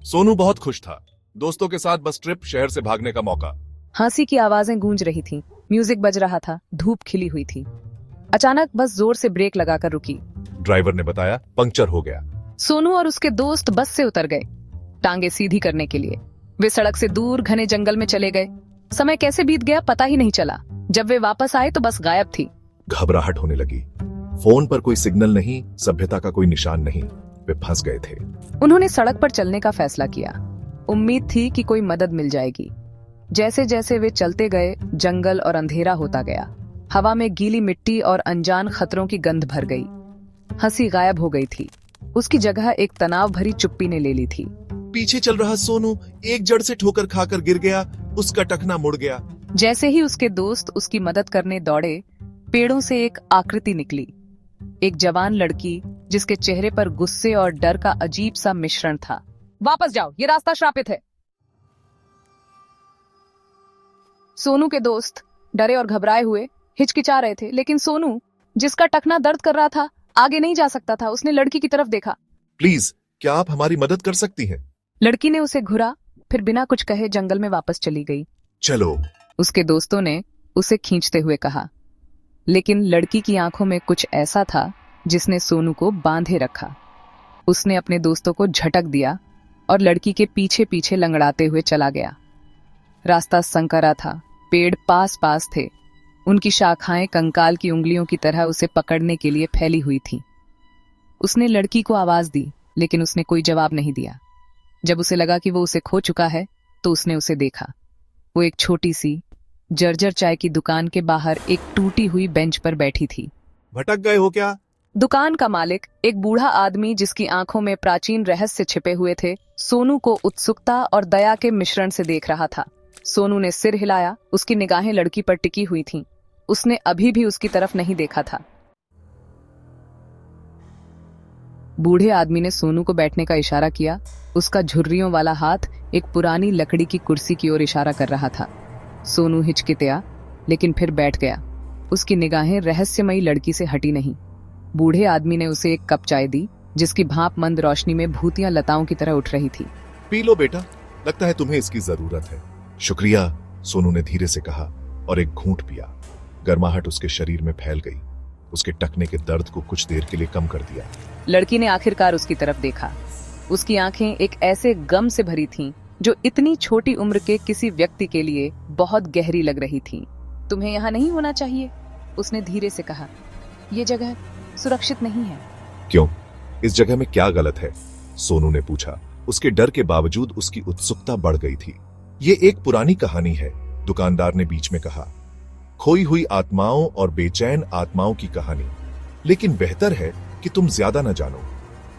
सोनू बहुत खुश था। दोस्तों के साथ बस ट्रिप, शहर से भागने का मौका। हंसी की आवाजें गूंज रही थीं, म्यूजिक बज रहा था, धूप खिली हुई थी। अचानक बस जोर से ब्रेक लगाकर रुकी। ड्राइवर ने बताया पंक्चर हो गया। सोनू और उसके दोस्त बस से उतर गए, टांगे सीधी करने के लिए। वे सड़क से दूर घने जंगल में चले गए। समय कैसे बीत गया पता ही नहीं चला। जब वे वापस आए तो बस गायब थी। घबराहट होने लगी। फोन पर कोई सिग्नल नहीं, सभ्यता का कोई निशान नहीं। वे फंस गए थे। उन्होंने सड़क पर चलने का फैसला किया। उम्मीद थी कि कोई मदद मिल जाएगी। जैसे जैसे वे चलते गए, जंगल और अंधेरा होता गया। हवा में गीली मिट्टी और अनजान खतरों की गंध भर गई। हंसी गायब हो गई थी। उसकी जगह एक तनाव भरी चुप्पी ने ले ली थी। पीछे चल रहा सोनू एक जड़ से ठोकर खाकर गिर गया। उसका टखना मुड़ गया। जैसे ही उसके दोस्त उसकी मदद करने दौड़े, पेड़ों से एक आकृति निकली। एक जवान लड़की जिसके चेहरे पर गुस्से और डर का अजीब सा मिश्रण था। वापस जाओ, ये रास्ता श्रापित है। सोनू के दोस्त डरे और घबराए हुए हिचकिचा रहे थे, लेकिन सोनू, जिसका टखना दर्द कर रहा था, आगे नहीं जा सकता था। उसने लड़की की तरफ देखा। प्लीज, क्या आप हमारी मदद कर सकती हैं? लड़की ने उसे घुरा, फिर बिना कुछ कहे जंगल में वापस चली गई। चलो, उसके दोस्तों ने उसे खींचते हुए कहा, लेकिन लड़की की आंखों में कुछ ऐसा था जिसने सोनू को बांधे रखा। उसने अपने दोस्तों को झटक दिया और लड़की के पीछे पीछे लंगड़ाते हुए चला गया। रास्ता संकरा था, पेड़ पास पास थे। उनकी शाखाएं कंकाल की उंगलियों की तरह उसे पकड़ने के लिए फैली हुई थीं। उसने लड़की को आवाज दी, लेकिन उसने कोई जवाब नहीं दिया। जब उसे लगा कि वो उसे खो चुका है, तो उसने उसे देखा। वो एक छोटी सी जर्जर चाय की दुकान के बाहर एक टूटी हुई बेंच पर बैठी थी। भटक गए हो क्या? दुकान का मालिक, एक बूढ़ा आदमी जिसकी आंखों में प्राचीन रहस्य छिपे हुए थे, सोनू को उत्सुकता और दया के मिश्रण से देख रहा था। सोनू ने सिर हिलाया। उसकी निगाहें लड़की पर टिकी हुई थीं। उसने अभी भी उसकी तरफ नहीं देखा था। बूढ़े आदमी ने सोनू को बैठने का इशारा किया। उसका झुर्रियों वाला हाथ एक पुरानी लकड़ी की कुर्सी की ओर इशारा कर रहा था। सोनू हिचकितया, लेकिन फिर बैठ गया। उसकी निगाहें रहस्यमयी लड़की से हटी नहीं। बूढ़े आदमी ने उसे एक कप चाय दी, जिसकी भाप मंद रोशनी में भूतियां लताओं की तरह उठ रही थी। पी लो बेटा, लगता है तुम्हें इसकी जरूरत है। शुक्रिया, सोनू ने धीरे से कहा और एक घूंट पिया। गर्माहट उसके शरीर में फैल गई। उसके टखने के दर्द को कुछ देर के लिए कम कर दिया। लड़की ने आखिरकार उसकी तरफ देखा। उसकी आंखें एक ऐसे गम से भरी थीं जो इतनी छोटी उम्र के किसी व्यक्ति के लिए बहुत गहरी लग रही थी। तुम्हें यहाँ नहीं होना चाहिए, उसने धीरे से कहा। ये जगह सुरक्षित नहीं है। क्यों? इस जगह में क्या गलत है? सोनू ने पूछा। उसके डर के बावजूद उसकी उत्सुकता बढ़ गई थी। ये एक पुरानी कहानी है, दुकानदार ने बीच में कहा। खोई हुई आत्माओं और बेचैन आत्माओं की कहानी। लेकिन बेहतर है कि तुम ज्यादा न जानो।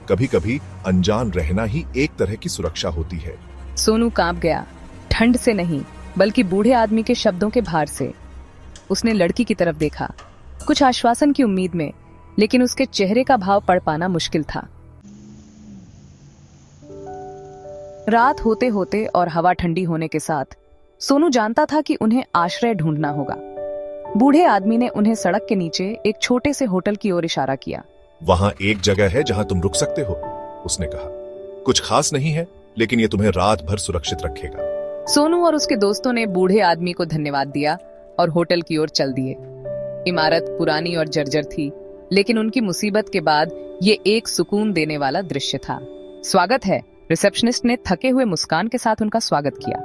कभी कभी अनजान रहना ही एक तरह की सुरक्षा होती है। सोनू कांप गया, ठंड से नहीं बल्कि बूढ़े आदमी के शब्दों के भार से। उसने लड़की की तरफ देखा, कुछ आश्वासन की उम्मीद में, लेकिन उसके चेहरे का भाव पढ़ पाना मुश्किल था। रात होते होते और हवा ठंडी होने के साथ सोनू जानता था कि उन्हें आश्रय ढूंढना होगा। बूढ़े आदमी ने उन्हें सड़क के नीचे एक छोटे से होटल की ओर इशारा किया। वहां एक जगह है जहां तुम रुक सकते हो, उसने कहा। कुछ खास नहीं है, लेकिन ये तुम्हें रात भर सुरक्षित रखेगा। सोनू और उसके दोस्तों ने बूढ़े आदमी को धन्यवाद दिया और होटल की ओर चल दिए। इमारत पुरानी और जर्जर थी, लेकिन उनकी मुसीबत के बाद ये एक सुकून देने वाला दृश्य था। स्वागत है, रिसेप्शनिस्ट ने थके हुए मुस्कान के साथ उनका स्वागत किया।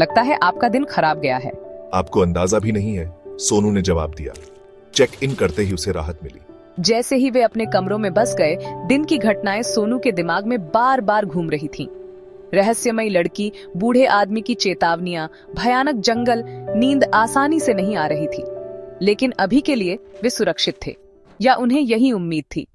लगता है आपका दिन खराब गया है। आपको अंदाजा भी नहीं है, सोनू ने जवाब दिया। चेक इन करते ही उसे राहत मिली। जैसे ही वे अपने कमरों में बस गए, दिन की घटनाएं सोनू के दिमाग में बार बार घूम रही थीं। रहस्यमयी लड़की, बूढ़े आदमी की चेतावनियां, भयानक जंगल। नींद आसानी से नहीं आ रही थी, लेकिन अभी के लिए वे सुरक्षित थे, या उन्हें यही उम्मीद थी।